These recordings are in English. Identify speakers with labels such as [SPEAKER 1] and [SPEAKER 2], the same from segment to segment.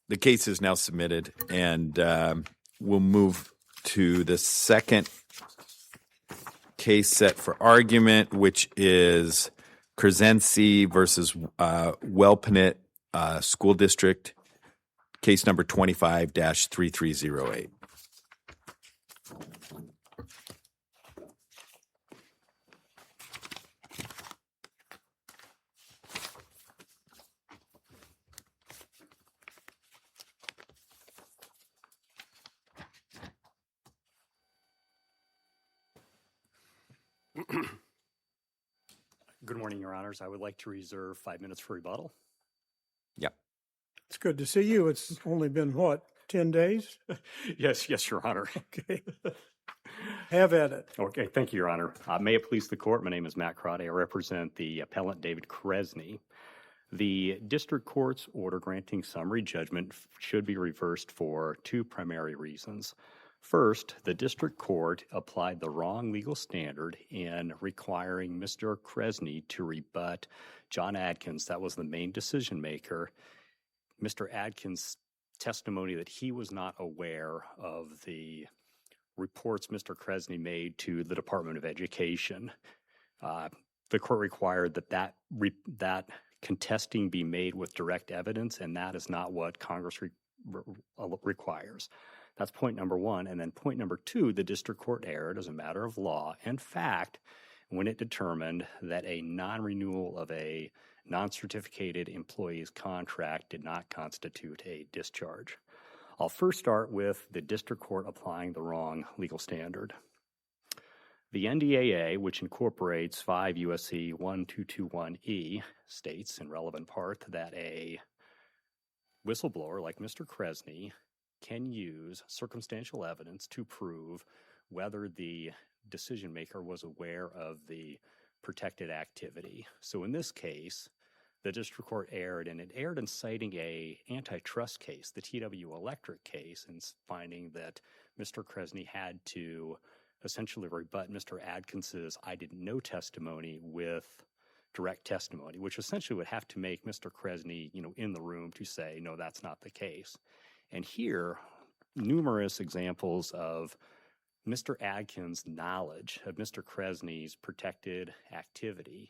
[SPEAKER 1] The case is now submitted, and we'll move to the second case set for argument, which is Krzesni versus Wellpinit School District, case number 25-3308.
[SPEAKER 2] Good morning, Your Honors. I would like to reserve 5 minutes for rebuttal.
[SPEAKER 1] Yep.
[SPEAKER 3] It's good to see you. It's only been, 10 days?
[SPEAKER 2] Yes, Your Honor.
[SPEAKER 3] Okay. Have at it.
[SPEAKER 2] Okay, thank you, Your Honor. May it please the court, my name is Matt Crotty. I represent the appellant David Krzesni. The district court's order granting summary judgment should be reversed for two primary reasons. First, the district court applied the wrong legal standard in requiring Mr. Krzesni to rebut John Adkins, that was the main decision maker, Mr. Adkins' testimony that he was not aware of the reports Mr. Krzesni made to the Department of Education. The court required that contesting be made with direct evidence, and that is not what Congress requires. That's point number one. And then point number two, the district court erred as a matter of law and fact when it determined that a non-renewal of a non-certificated employee's contract did not constitute a discharge. I'll first start with the district court applying the wrong legal standard. The NDAA, which incorporates 5 U.S.C. 1221E, states in relevant part that a whistleblower like Mr. Krzesni can use circumstantial evidence to prove whether the decision maker was aware of the protected activity. So in this case, the district court erred, and it erred in citing a antitrust case, the TW Electric case, and finding that Mr. Krzesni had to essentially rebut Mr. Adkins's I didn't know testimony with direct testimony, which essentially would have to make Mr. Krzesni, in the room to say, no, that's not the case. And here, numerous examples of Mr. Adkins' knowledge of Mr. Krzesni's protected activity.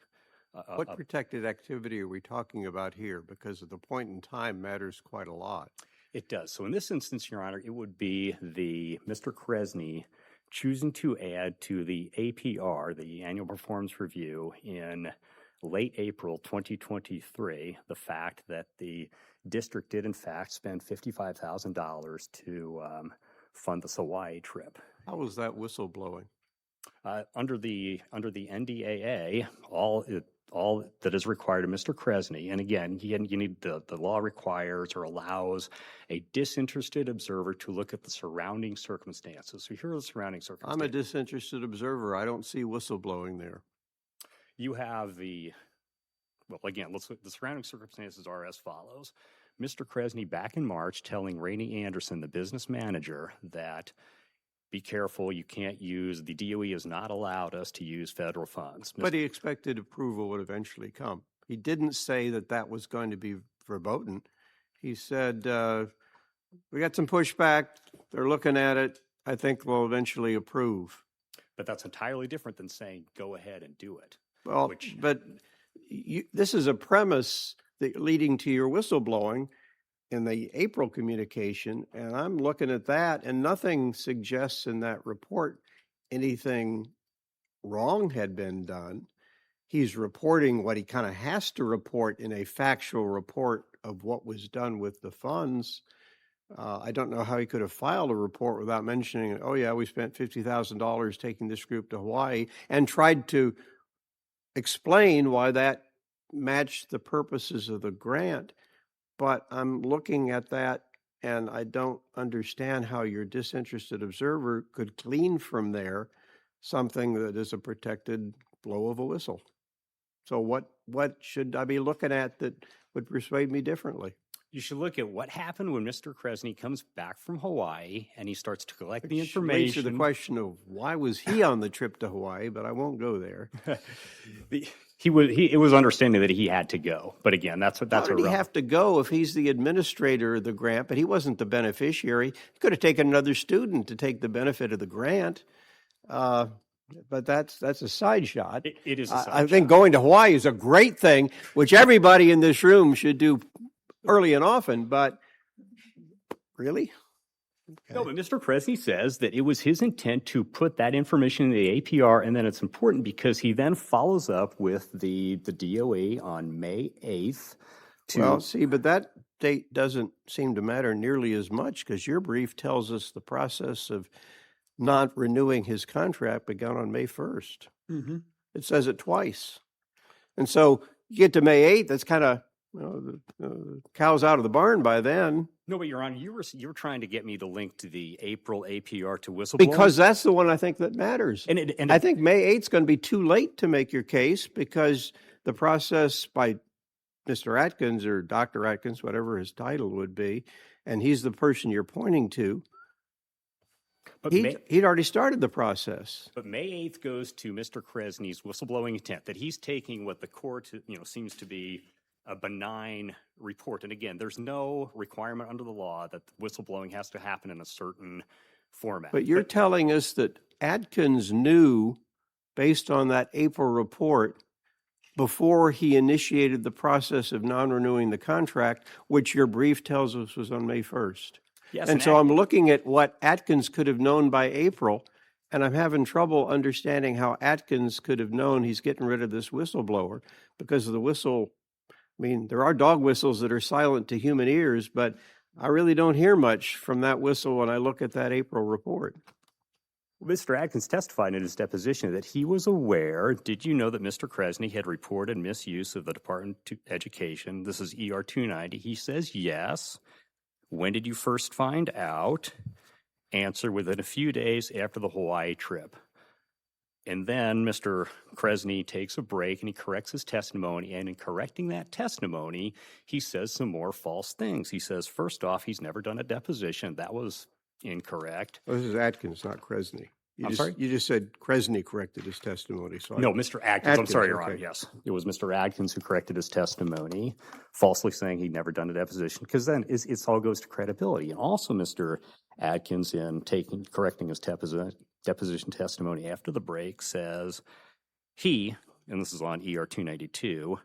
[SPEAKER 4] What protected activity are we talking about here? Because the point in time matters quite a lot.
[SPEAKER 2] It does. So in this instance, Your Honor, it would be Mr. Krzesni choosing to add to the APR, the Annual Performance Review, in late April 2023, the fact that the district did in fact spend $55,000 to fund this Hawaii trip.
[SPEAKER 4] How was that whistleblowing?
[SPEAKER 2] Under the NDAA, all that is required of Mr. Krzesni, and again, you need the law requires or allows a disinterested observer to look at the surrounding circumstances. So here are the surrounding circumstances.
[SPEAKER 4] I'm a disinterested observer. I don't see whistleblowing there.
[SPEAKER 2] You have the surrounding circumstances are as follows. Mr. Krzesni back in March telling Rainey Anderson, the business manager, that be careful, you can't use, the DOE has not allowed us to use federal funds.
[SPEAKER 4] But he expected approval would eventually come. He didn't say that was going to be verboten. He said, we got some pushback. They're looking at it. I think we'll eventually approve.
[SPEAKER 2] But that's entirely different than saying, go ahead and do it.
[SPEAKER 4] Well, this is a premise leading to your whistleblowing in the April communication, and I'm looking at that, and nothing suggests in that report anything wrong had been done. He's reporting what he kind of has to report in a factual report of what was done with the funds. I don't know how he could have filed a report without mentioning, oh yeah, we spent $50,000 taking this group to Hawaii, and tried to explain why that matched the purposes of the grant. But I'm looking at that, and I don't understand how your disinterested observer could glean from there something that is a protected blow of a whistle. So what should I be looking at that would persuade me differently?
[SPEAKER 2] You should look at what happened when Mr. Krzesni comes back from Hawaii and he starts to collect the
[SPEAKER 4] Which leads to
[SPEAKER 2] information.
[SPEAKER 4] the question of why was he on the trip to Hawaii, but I won't go there.
[SPEAKER 2] It was understanding that he had to go, but again, that's
[SPEAKER 4] How did he
[SPEAKER 2] irrelevant.
[SPEAKER 4] have to go if he's the administrator of the grant, but he wasn't the beneficiary? He could have taken another student to take the benefit of the grant. But that's a side shot.
[SPEAKER 2] It is a side
[SPEAKER 4] I think going to Hawaii is a great thing, which everybody in this room should do early and often, but really?
[SPEAKER 2] No, but Mr. Krzesni says that it was his intent to put that information in the APR, and then it's important because he then follows up with the DOE on May 8th.
[SPEAKER 4] Well, see, but that date doesn't seem to matter nearly as much because your brief tells us the process of not renewing his contract began on May 1st.
[SPEAKER 3] Mm-hmm.
[SPEAKER 4] It says it twice. And so you get to May 8th, that's kind of, the cow's out of the barn by then.
[SPEAKER 2] No, but Your Honor, you were trying to get me the link to the April APR to whistleblowing.
[SPEAKER 4] Because that's the one I think that matters.
[SPEAKER 2] And
[SPEAKER 4] I think May 8th is going to be too late to make your case because the process by Mr. Atkins or Dr. Atkins, whatever his title would be, and he's the person you're pointing to, he'd already started the process.
[SPEAKER 2] But May 8th goes to Mr. Krzesni's whistleblowing intent, that he's taking what the court, seems to be a benign report. And again, there's no requirement under the law that whistleblowing has to happen in a certain format.
[SPEAKER 4] But you're telling us that Atkins knew, based on that April report, before he initiated the process of non-renewing the contract, which your brief tells us was on May 1st.
[SPEAKER 2] Yes,
[SPEAKER 4] And so I'm looking at what Atkins could have known by April, and I'm having trouble understanding how Atkins could have known he's getting rid of this whistleblower because of the whistle. I mean, there are dog whistles that are silent to human ears, but I really don't hear much from that whistle when I look at that April report.
[SPEAKER 2] Mr. Atkins testified in his deposition that he was aware. Did you know that Mr. Krzesni had reported misuse of the Department of Education? This is ER 290. He says yes. When did you first find out? Answer: within a few days after the Hawaii trip. And then Mr. Krzesni takes a break and he corrects his testimony. And in correcting that testimony, he says some more false things. He says, first off, he's never done a deposition. That was incorrect.
[SPEAKER 4] Well, this is Atkins, not Krzesni.
[SPEAKER 2] I'm sorry?
[SPEAKER 4] You just said Krzesni corrected his testimony. So
[SPEAKER 2] No, Mr. Atkins. I'm sorry, Your
[SPEAKER 4] okay.
[SPEAKER 2] Honor. Yes. It was Mr. Atkins who corrected his testimony, falsely saying he'd never done a deposition, because then it all goes to credibility. And also Mr. Atkins, in correcting his deposition testimony after the break, says and this is on ER 292,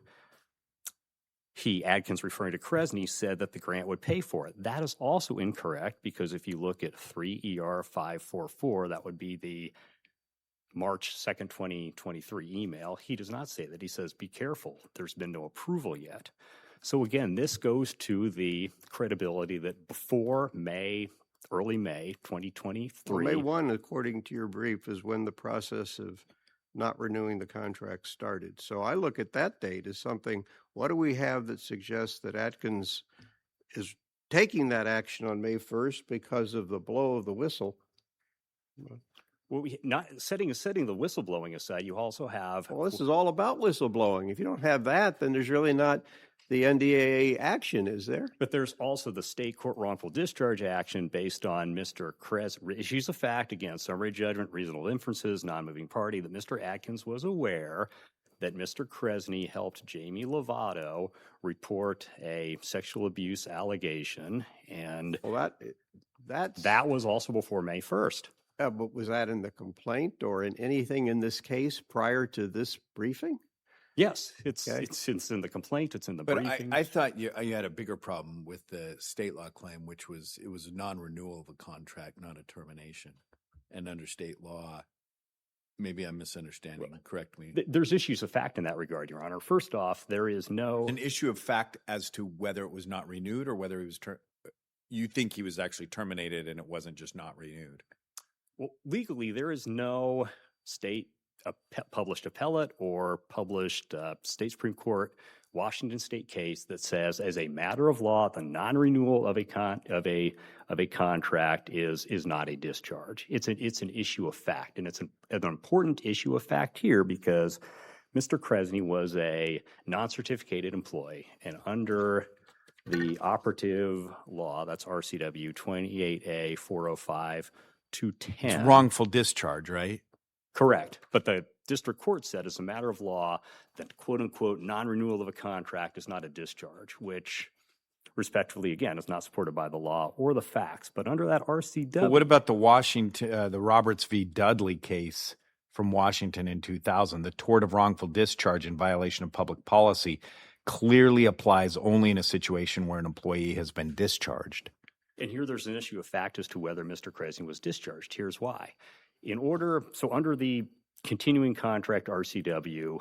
[SPEAKER 2] Atkins referring to Krzesni, said that the grant would pay for it. That is also incorrect because if you look at 3 ER 544, that would be the March 2nd, 2023 email. He does not say that. He says, be careful. There's been no approval yet. So again, this goes to the credibility that before early May 2023.
[SPEAKER 4] Well, May 1, according to your brief, is when the process of not renewing the contract started. So I look at that date as something, what do we have that suggests that Atkins is taking that action on May 1st because of the blow of the whistle?
[SPEAKER 2] Well, not setting the whistleblowing aside, you also have.
[SPEAKER 4] Well, this is all about whistleblowing. If you don't have that, then there's really not the NDAA action, is there?
[SPEAKER 2] But there's also the state court wrongful discharge action based on Mr. Krzesni issues of fact, again, summary judgment, reasonable inferences, non-moving party, that Mr. Atkins was aware that Mr. Krzesni helped Jamie Lovato report a sexual abuse allegation, and
[SPEAKER 4] Well,
[SPEAKER 2] that was also before May 1st.
[SPEAKER 4] but was that in the complaint or in anything in this case prior to this briefing?
[SPEAKER 2] Yes, it's
[SPEAKER 4] Okay.
[SPEAKER 2] it's in the complaint, it's in the
[SPEAKER 1] But
[SPEAKER 2] briefing.
[SPEAKER 1] I thought you had a bigger problem with the state law claim, which was it was a non-renewal of a contract, not a termination. And under state law, maybe I'm misunderstanding. Correct me.
[SPEAKER 2] There's issues of fact in that regard, Your Honor. First off, there is no
[SPEAKER 1] An issue of fact as to whether it was not renewed or whether he was you think he was actually terminated and it wasn't just not renewed.
[SPEAKER 2] Well, legally, there is no state published appellate or published state Supreme Court Washington State case that says, as a matter of law, the non-renewal of a contract is not a discharge. It's an issue of fact, and it's an important issue of fact here because Mr. Krzesni was a non-certificated employee, and under The operative law, that's RCW 28A 405 210.
[SPEAKER 1] It's wrongful discharge, right?
[SPEAKER 2] Correct. But the district court said as a matter of law that quote unquote non-renewal of a contract is not a discharge, which respectively, again, is not supported by the law or the facts. But under that RCW.
[SPEAKER 1] But what about the Roberts v. Dudley case from Washington in 2000? The tort of wrongful discharge in violation of public policy clearly applies only in a situation where an employee has been discharged.
[SPEAKER 2] And here there's an issue of fact as to whether Mr. Krzesni was discharged. Here's why. So under the continuing contract RCW,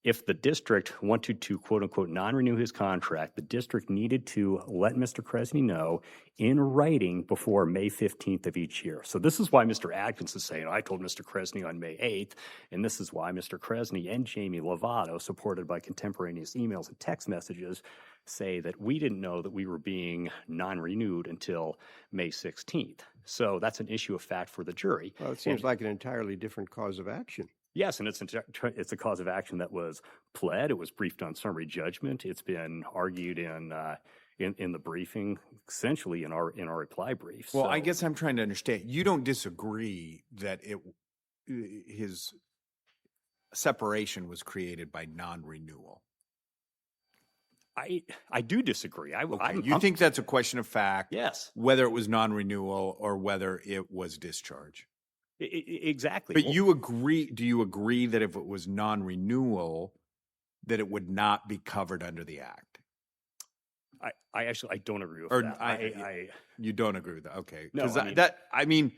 [SPEAKER 2] if the district wanted to, quote unquote, non-renew his contract, the district needed to let Mr. Krzesni know in writing before May 15th of each year. So this is why Mr. Adkins is saying, I told Mr. Krzesni on May 8th, and this is why Mr. Krzesni and Jamie Lovato, supported by contemporaneous emails and text messages, say that we didn't know that we were being non-renewed until May 16th. So that's an issue of fact for the jury.
[SPEAKER 4] Well, it seems like an entirely different cause of action.
[SPEAKER 2] Yes, and it's a cause of action that was pled. It was briefed on summary judgment. It's been argued in the briefing, essentially in our reply brief.
[SPEAKER 1] Well,
[SPEAKER 2] So-
[SPEAKER 1] I guess I'm trying to understand. You don't disagree that his separation was created by non-renewal.
[SPEAKER 2] I do disagree.
[SPEAKER 1] You think that's a question of fact?
[SPEAKER 2] Yes,
[SPEAKER 1] Whether it was non-renewal or whether it was discharge.
[SPEAKER 2] exactly.
[SPEAKER 1] But you agree? Do you agree that if it was non-renewal, that it would not be covered under the act?
[SPEAKER 2] I don't agree with
[SPEAKER 1] Or
[SPEAKER 2] that.
[SPEAKER 1] You don't agree with that? Okay.
[SPEAKER 2] No,
[SPEAKER 1] I mean,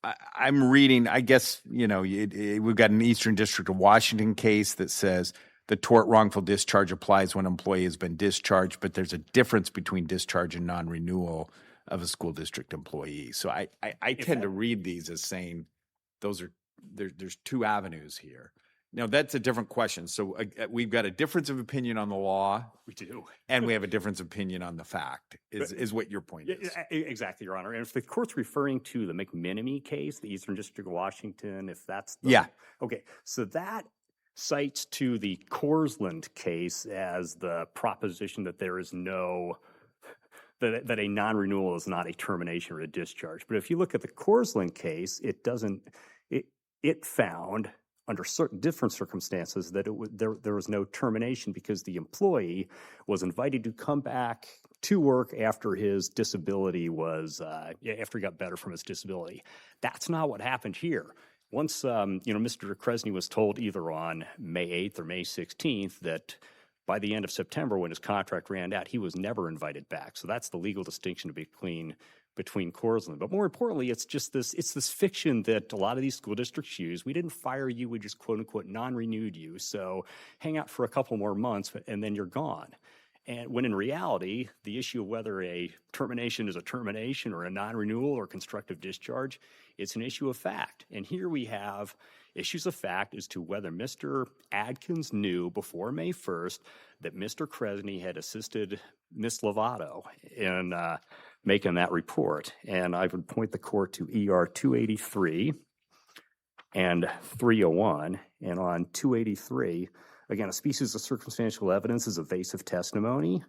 [SPEAKER 1] I'm reading. I guess we've got an Eastern District of Washington case that says the tort wrongful discharge applies when an employee has been discharged, but there's a difference between discharge and non-renewal of a school district employee. So I tend to read these as saying there's two avenues here. Now, that's a different question. So we've got a difference of opinion on the law.
[SPEAKER 2] We do.
[SPEAKER 1] And we have a difference of opinion on the fact, is what your point is.
[SPEAKER 2] Exactly, Your Honor. And if the court's referring to the McMenemy case, the Eastern District of Washington, if that's
[SPEAKER 1] Yeah.
[SPEAKER 2] Okay, so that cites to the Korsland case as the proposition that there is no that a non-renewal is not a termination or a discharge. But if you look at the Korsland case, it found under certain different circumstances that there was no termination because the employee was invited to come back to work after his disability after he got better from his disability. That's not what happened here. Once Mr. Krzesni was told either on May 8th or May 16th that by the end of September, when his contract ran out, he was never invited back. So that's the legal distinction between Korsland. But more importantly, it's this fiction that a lot of these school districts use. We didn't fire you, we just quote unquote non-renewed you. So hang out for a couple more months and then you're gone. And when in reality, the issue of whether a termination is a termination or a non-renewal or constructive discharge, it's an issue of fact. And here we have issues of fact as to whether Mr. Adkins knew before May 1st that Mr. Krzesni had assisted Ms. Lovato in making that report. And I would point the court to ER 283 and 301. And on 283, again, a species of circumstantial evidence is evasive testimony.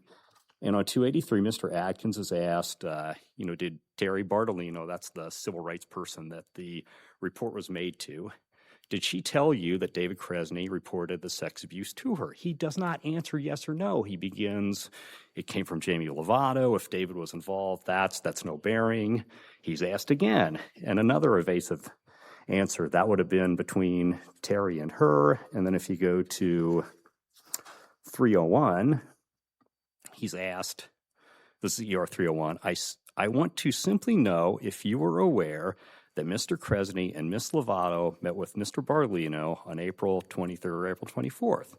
[SPEAKER 2] And on 283, Mr. Adkins is asked, did Terry Bartolino, that's the civil rights person that the report was made to, did she tell you that David Krzesni reported the sex abuse to her? He does not answer yes or no. He begins, it came from Jamie Lovato. If David was involved, that's no bearing. He's asked again, and another evasive answer. That would have been between Terry and her. And then if you go to 301, he's asked, this is ER 301, I want to simply know if you were aware that Mr. Krzesni and Ms. Lovato met with Mr. Bartolino on April 23rd or April 24th.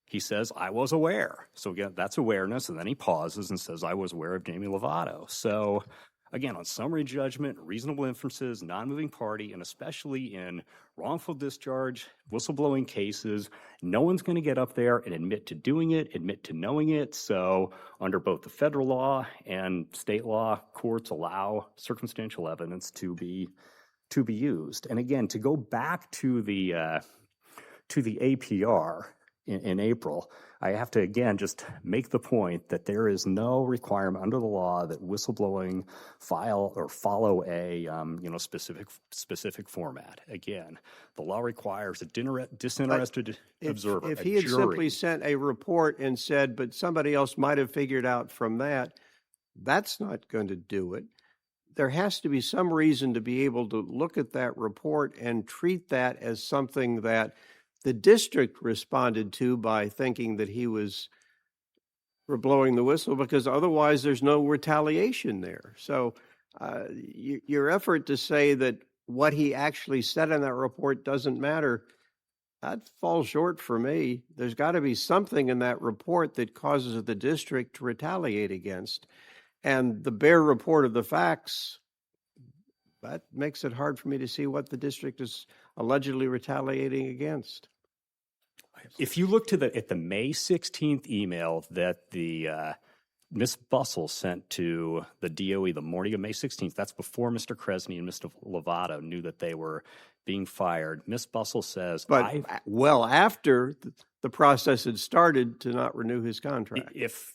[SPEAKER 2] He says, I was aware. So again, that's awareness. And then he pauses and says, I was aware of Jamie Lovato. So again, on summary judgment, reasonable inferences, non-moving party, and especially in wrongful discharge, whistleblowing cases, no one's going to get up there and admit to doing it, admit to knowing it. So under both the federal law and state law, courts allow circumstantial evidence to be used. And again, to go back to the APR, in April, I have to again just make the point that there is no requirement under the law that whistleblowing file or follow a specific format. Again, the law requires a disinterested observer.
[SPEAKER 4] If
[SPEAKER 2] a
[SPEAKER 4] he had
[SPEAKER 2] jury.
[SPEAKER 4] simply sent a report and said, but somebody else might have figured out from that, that's not going to do it. There has to be some reason to be able to look at that report and treat that as something that the district responded to by thinking that he was blowing the whistle, because otherwise there's no retaliation there. So your effort to say that what he actually said in that report doesn't matter, that falls short for me. There's got to be something in that report that causes the district to retaliate against. And the bare report of the facts, that makes it hard for me to see what the district is allegedly retaliating against.
[SPEAKER 2] If you look at the May 16th email that the Ms. Bussell sent to the DOE the morning of May 16th, that's before Mr. Krzesni and Mr. Lovato knew that they were being fired. Ms. Bussell says,
[SPEAKER 4] but well after the process had started to not renew his contract.
[SPEAKER 2] If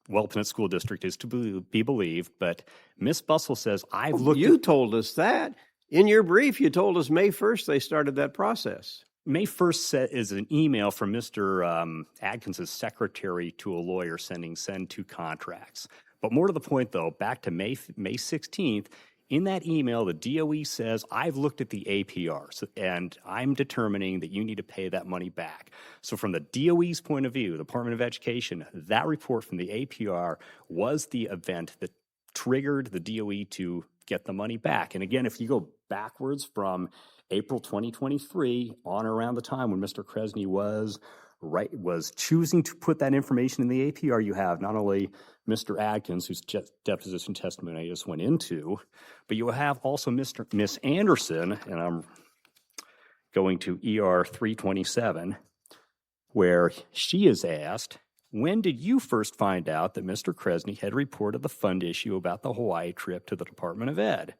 [SPEAKER 2] Wellpinit School District is to be believed, but Ms. Bussell says, I've looked.
[SPEAKER 4] You told us that. In your brief, you told us May 1st they started that process.
[SPEAKER 2] May 1st is an email from Mr. Adkins' secretary to a lawyer send to contracts. But more to the point, though, back to May 16th, in that email, the DOE says, I've looked at the APRs, and I'm determining that you need to pay that money back. So from the DOE's point of view, the Department of Education, that report from the APR was the event that triggered the DOE to get the money back. And again, if you go backwards from April 2023 on around the time when Mr. Krzesni was choosing to put that information in the APR, you have not only Mr. Adkins, whose deposition testimony I just went into, but you have also Miss Anderson, and I'm going to ER 327, where she is asked, when did you first find out that Mr. Krzesni had reported the fund issue about the Hawaii trip to the Department of Ed?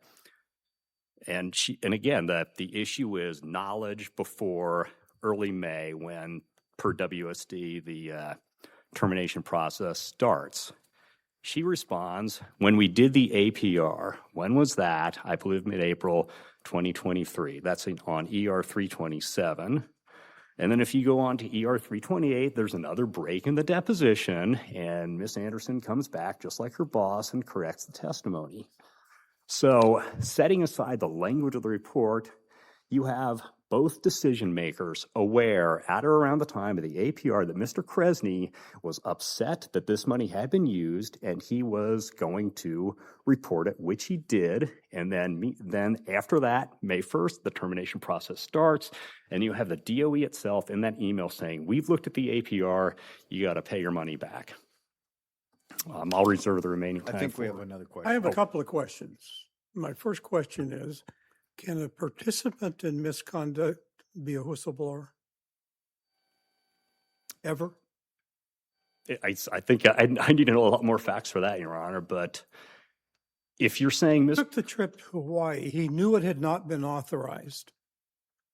[SPEAKER 2] And again, the issue is knowledge before early May, when per WSD the termination process starts. She responds, when we did the APR. When was that? I believe mid-April 2023. That's on ER 327. And then if you go on to ER 328, there's another break in the deposition, and Miss Anderson comes back just like her boss and corrects the testimony. So setting aside the language of the report, you have both decision makers aware at or around the time of the APR that Mr. Krzesni was upset that this money had been used and he was going to report it, which he did. And then after that, May 1st, the termination process starts, and you have the DOE itself in that email saying, we've looked at the APR, you got to pay your money back. I'll reserve the remaining time.
[SPEAKER 1] I think we have another question.
[SPEAKER 3] I have a couple of questions. My first question is, can a participant in misconduct be a whistleblower? Ever?
[SPEAKER 2] I think I need to know a lot more facts for that, Your Honor, but if you're saying
[SPEAKER 3] He took the trip to Hawaii. He knew it had not been authorized.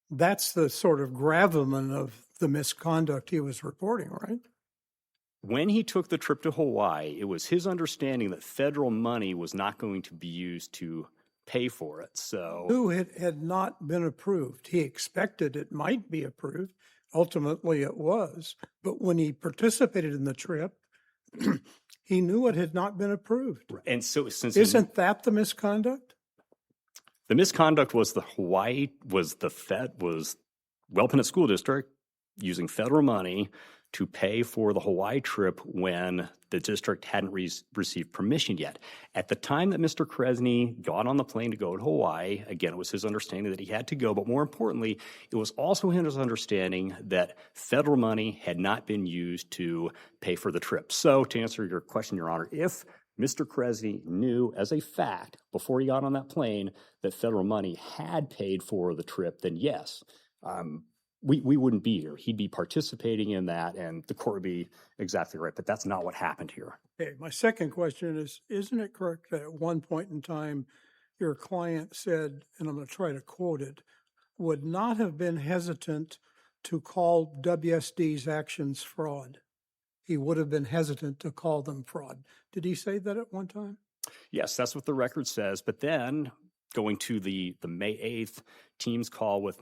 [SPEAKER 3] That's the sort of gravamen of the misconduct he was reporting, right?
[SPEAKER 2] when he took the trip to Hawaii, it was his understanding that federal money was not going to be used to pay for it. So
[SPEAKER 3] Knew it had not been approved. He expected it might be approved. Ultimately, it was. But when he participated in the trip, he knew it had not been approved.
[SPEAKER 2] and so since
[SPEAKER 3] Isn't that the misconduct?
[SPEAKER 2] the misconduct was Wellpinit School District using federal money to pay for the Hawaii trip when the district hadn't received permission yet. At the time that Mr. Krzesni got on the plane to go to Hawaii, again, it was his understanding that he had to go, but more importantly, it was also his understanding that federal money had not been used to pay for the trip. So to answer your question, Your Honor, if Mr. Krzesni knew as a fact before he got on that plane that federal money had paid for the trip, then yes, we wouldn't be here. He'd be participating in that, and the court would be exactly right. But that's not what happened here.
[SPEAKER 3] Okay, my second question is, isn't it correct that at one point in time, your client said, and I'm going to try to quote it, would not have been hesitant to call WSD's actions fraud. He would have been hesitant to call them fraud. Did he say that at one time?
[SPEAKER 2] Yes, that's what the record says. But then going to the May 8th team's call with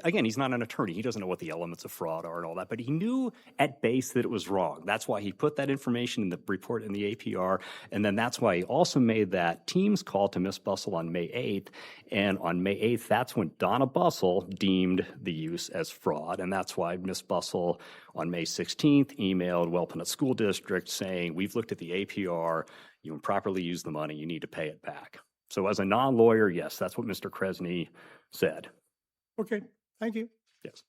[SPEAKER 2] again, he's not an attorney. He doesn't know what the elements of fraud are and all that, but he knew at base that it was wrong. That's why he put that information in the report in the APR. And then that's why he also made that team's call to Miss Bustle on May 8th. And on May 8th, that's when Donna Bustle deemed the use as fraud. And that's why Miss Bustle on May 16th emailed Wellpinit School District saying, we've looked at the APR, you improperly used the money, you need to pay it back. So as a non-lawyer, yes, that's what Mr. Krzesni said.
[SPEAKER 3] Okay, thank you.
[SPEAKER 2] Yes.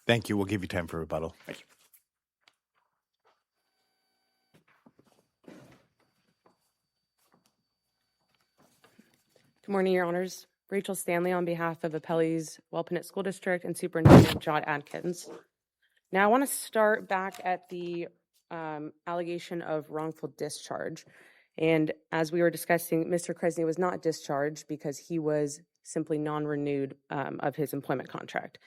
[SPEAKER 1] Thank you. We'll give you time for rebuttal.
[SPEAKER 2] Thank you.
[SPEAKER 5] Good morning, Your Honors. Rachel Stanley on behalf of Appellee's Wellpinit School District and Superintendent John Adkins. Now, I want to start back at the allegation of wrongful discharge. And as we were discussing, Mr. Krzesni was not discharged because he was simply non-renewed of his employment contract.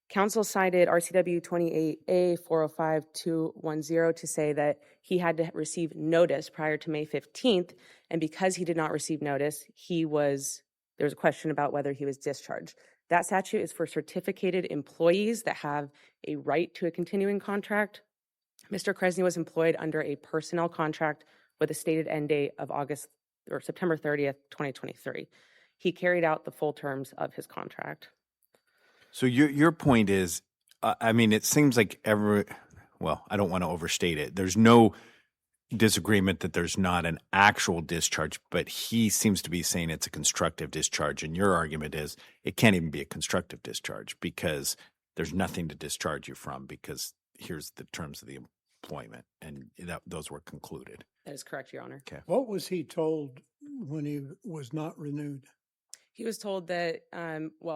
[SPEAKER 5] Counsel cited RCW 28A 405210 to say that he had to receive notice prior to May 15th, and because he did not receive notice, there was a question about whether he was discharged. That statute is for certificated employees that have a right to a continuing contract. Mr. Krzesni was employed under a personnel contract with a stated end date of September 30th, 2023. He carried out the full terms of his contract.
[SPEAKER 1] So your point is, it seems like I don't want to overstate it. There's no disagreement that there's not an actual discharge, but he seems to be saying it's a constructive discharge. And your argument is it can't even be a constructive discharge because there's nothing to discharge you from because here's the terms of the employment. And those were concluded.
[SPEAKER 5] That is correct, Your Honor.
[SPEAKER 1] Okay.
[SPEAKER 3] What was he told when he was not renewed?
[SPEAKER 5] He was told that,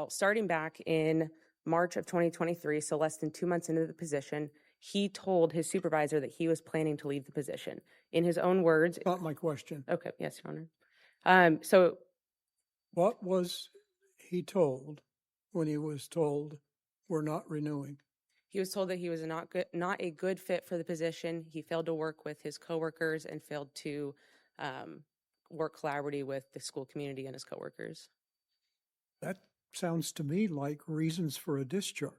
[SPEAKER 5] starting back in March of 2023, so less than 2 months into the position, he told his supervisor that he was planning to leave the position. In his own words.
[SPEAKER 3] Not my question.
[SPEAKER 5] Okay, yes, Your Honor.
[SPEAKER 3] What was he told when he was told we're not renewing?
[SPEAKER 5] He was told that he was not a good fit for the position. He failed to work with his coworkers and failed to work collaboratively with the school community and his coworkers.
[SPEAKER 3] That sounds to me like reasons for a discharge.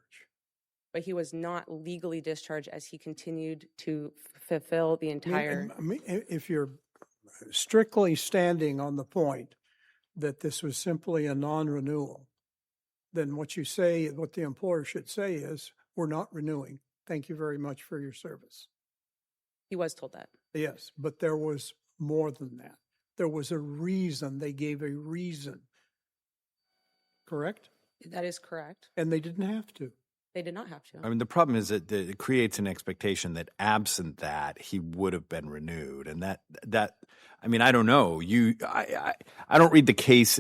[SPEAKER 5] But he was not legally discharged as he continued to fulfill the entire.
[SPEAKER 3] If you're strictly standing on the point that this was simply a non-renewal, then what the employer should say is, we're not renewing. Thank you very much for your service.
[SPEAKER 5] He was told that.
[SPEAKER 3] Yes, but there was more than that. There was a reason. They gave a reason. Correct?
[SPEAKER 5] That is correct.
[SPEAKER 3] And they didn't have to.
[SPEAKER 5] They did not have to.
[SPEAKER 1] The problem is that it creates an expectation that absent that he would have been renewed. And that I don't know. I don't read the case.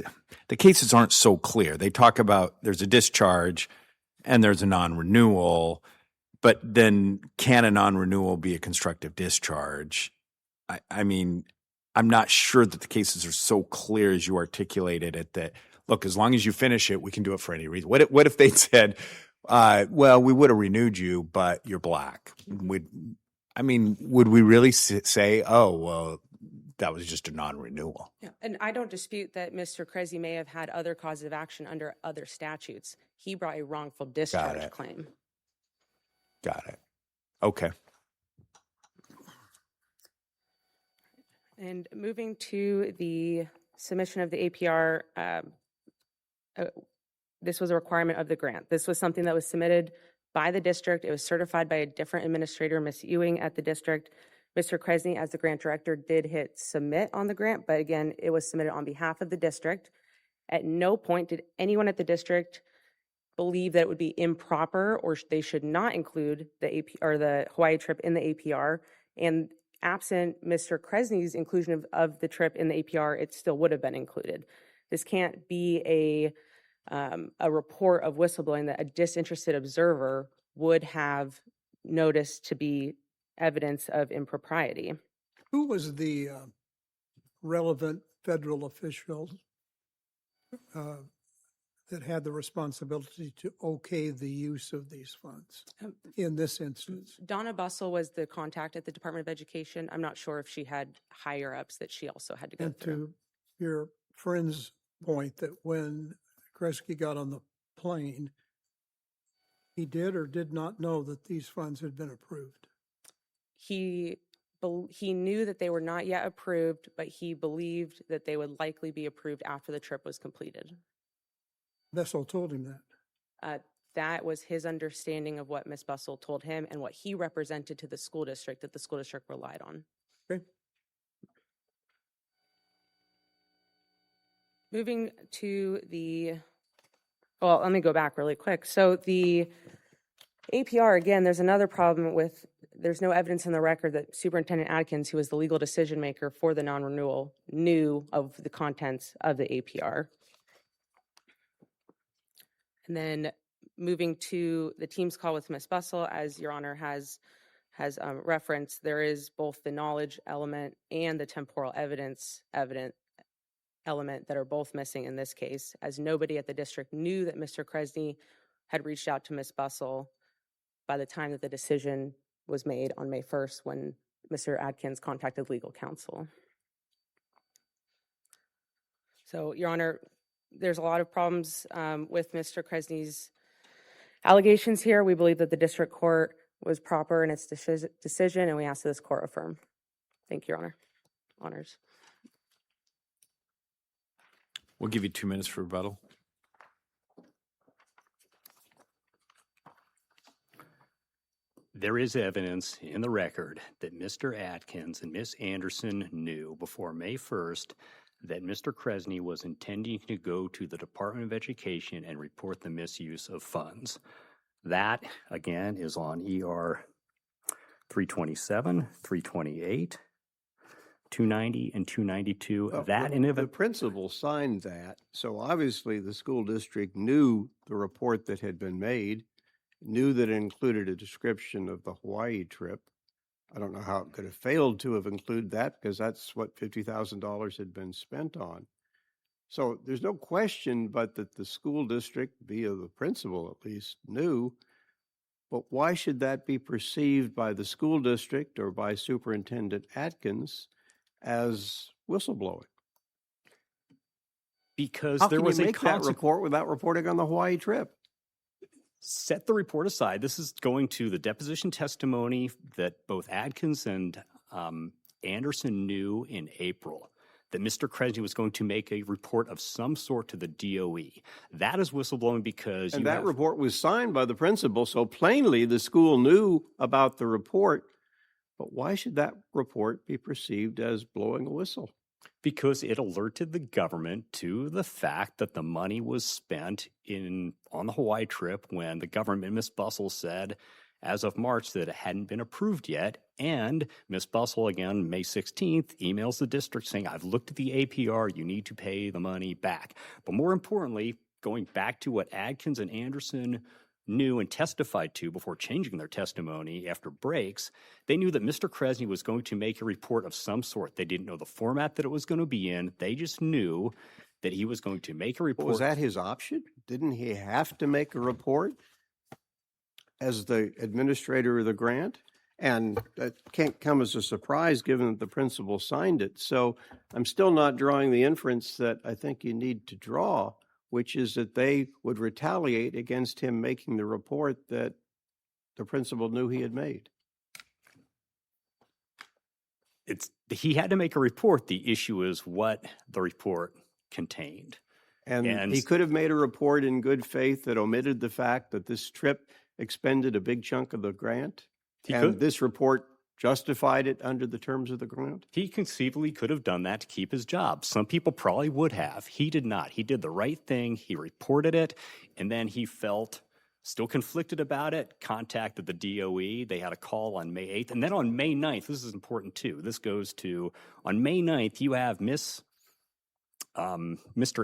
[SPEAKER 1] The cases aren't so clear. They talk about there's a discharge and there's a non-renewal, but then can a non-renewal be a constructive discharge? I'm not sure that the cases are so clear as you articulated it that, look, as long as you finish it, we can do it for any reason. What if they said, we would have renewed you, but you're black? Would we really say, that was just a non-renewal?
[SPEAKER 5] Yeah, and I don't dispute that Mr. Krzesni may have had other causes of action under other statutes. He brought a wrongful discharge claim.
[SPEAKER 1] Got it. Okay.
[SPEAKER 5] And moving to the submission of the APR, this was a requirement of the grant. This was something that was submitted by the district. It was certified by a different administrator, Ms. Ewing, at the district. Mr. Krzesni, as the grant director, did hit submit on the grant, but again, it was submitted on behalf of the district. At no point did anyone at the district believe that it would be improper or they should not include the AP or the Hawaii trip in the APR. And absent Mr. Krzesni's inclusion of the trip in the APR, it still would have been included. This can't be a report of whistleblowing that a disinterested observer would have noticed to be evidence of impropriety.
[SPEAKER 3] Who was the relevant federal official that had the responsibility to okay the use of these funds in this instance?
[SPEAKER 5] Donna Bussell was the contact at the Department of Education. I'm not sure if she had higher ups that she also had to go
[SPEAKER 3] And
[SPEAKER 5] through.
[SPEAKER 3] to your friend's point that when Krzesni got on the plane, he did or did not know that these funds had been approved.
[SPEAKER 5] He knew that they were not yet approved, but he believed that they would likely be approved after the trip was completed.
[SPEAKER 3] Bessel told him that.
[SPEAKER 5] That was his understanding of what Ms. Bussell told him and what he represented to the school district that the school district relied on.
[SPEAKER 3] Okay.
[SPEAKER 5] Moving to well, let me go back really quick. So the APR, again, there's another problem with, there's no evidence in the record that Superintendent Adkins, who was the legal decision maker for the non-renewal, knew of the contents of the APR. And then moving to the team's call with Ms. Bussell, as Your Honor has referenced, there is both the knowledge element and the temporal evidence element that are both missing in this case, as nobody at the district knew that Mr. Krzesni had reached out to Ms. Bussell by the time that the decision was made on May 1st when Mr. Adkins contacted legal counsel. So, Your Honor, there's a lot of problems with Mr. Krzesni's allegations here. We believe that the district court was proper in its decision, and we ask that this court affirm. Thank you, Your Honor. Honors.
[SPEAKER 1] We'll give you 2 minutes for rebuttal.
[SPEAKER 2] There is evidence in the record that Mr. Adkins and Ms. Anderson knew before May 1st that Mr. Krzesni was intending to go to the Department of Education and report the misuse of funds. That, again, is on ER 327, 328, 290, and 292.
[SPEAKER 4] The principal signed that, so obviously the school district knew the report that had been made, knew that it included a description of the Hawaii trip. I don't know how it could have failed to have included that because that's what $50,000 had been spent on. So there's no question but that the school district, via the principal at least, knew. But why should that be perceived by the school district or by Superintendent Atkins as whistleblowing?
[SPEAKER 2] Because
[SPEAKER 4] How
[SPEAKER 2] there
[SPEAKER 4] can
[SPEAKER 2] was
[SPEAKER 4] you
[SPEAKER 2] a
[SPEAKER 4] make that report without reporting on the Hawaii trip?
[SPEAKER 2] Set the report aside. This is going to the deposition testimony that both Adkins and Anderson knew in April that Mr. Krzesni was going to make a report of some sort to the DOE. That is whistleblowing because
[SPEAKER 4] And that report was signed by the principal, so plainly the school knew about the report. But why should that report be perceived as blowing a whistle?
[SPEAKER 2] Because it alerted the government to the fact that the money was spent on the Hawaii trip when the government, Ms. Bussell, said as of March that it hadn't been approved yet. And Ms. Bussell, again, May 16th, emails the district saying, I've looked at the APR, you need to pay the money back. But more importantly, going back to what Adkins and Anderson knew and testified to before changing their testimony after breaks, they knew that Mr. Krzesni was going to make a report of some sort. They didn't know the format that it was going to be in. They just knew that he was going to make a report.
[SPEAKER 4] Was that his option? Didn't he have to make a report as the administrator of the grant? And that can't come as a surprise given that the principal signed it. So I'm still not drawing the inference that I think you need to draw, which is that they would retaliate against him making the report that the principal knew he had made.
[SPEAKER 2] He had to make a report. The issue is what the report contained.
[SPEAKER 4] And he could have made a report in good faith that omitted the fact that this trip expended a big chunk of the grant. This report justified it under the terms of the grant?
[SPEAKER 2] He conceivably could have done that to keep his job. Some people probably would have. He did not. He did the right thing. He reported it, and then he felt still conflicted about it, contacted the DOE. They had a call on May 8th. And then on May 9th, this is important too. This goes to, on May 9th, you have Mr.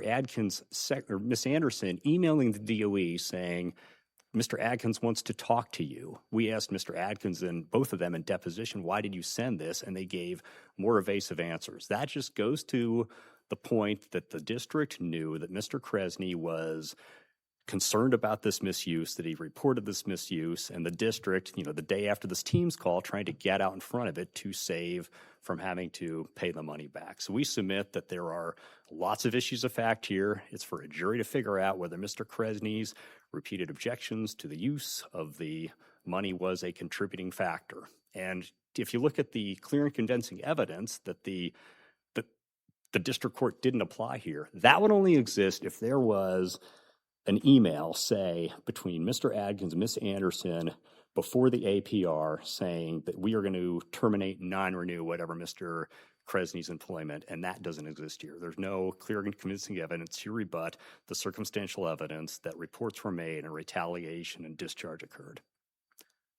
[SPEAKER 2] Adkins or Miss Anderson emailing the DOE saying, Mr. Adkins wants to talk to you. We asked Mr. Adkins and both of them in deposition, why did you send this? And they gave more evasive answers. That just goes to the point that the district knew that Mr. Krzesni was concerned about this misuse, that he reported this misuse, and the district, the day after this team's call, trying to get out in front of it to save from having to pay the money back. So we submit that there are lots of issues of fact here. It's for a jury to figure out whether Mr. Krzesni's repeated objections to the use of the money was a contributing factor. And if you look at the clear and convincing evidence that the district court didn't apply here, that would only exist if there was an email, say, between Mr. Adkins and Ms. Anderson before the APR saying that we are going to terminate, non-renew whatever Mr. Krzesni's employment, and that doesn't exist here. There's no clear and convincing evidence to rebut the circumstantial evidence that reports were made and retaliation and discharge occurred.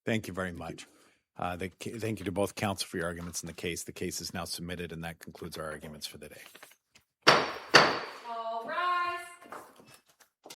[SPEAKER 1] Thank you very much. Thank you to both counsel for your arguments in the case. The case is now submitted, and that concludes our arguments for the day.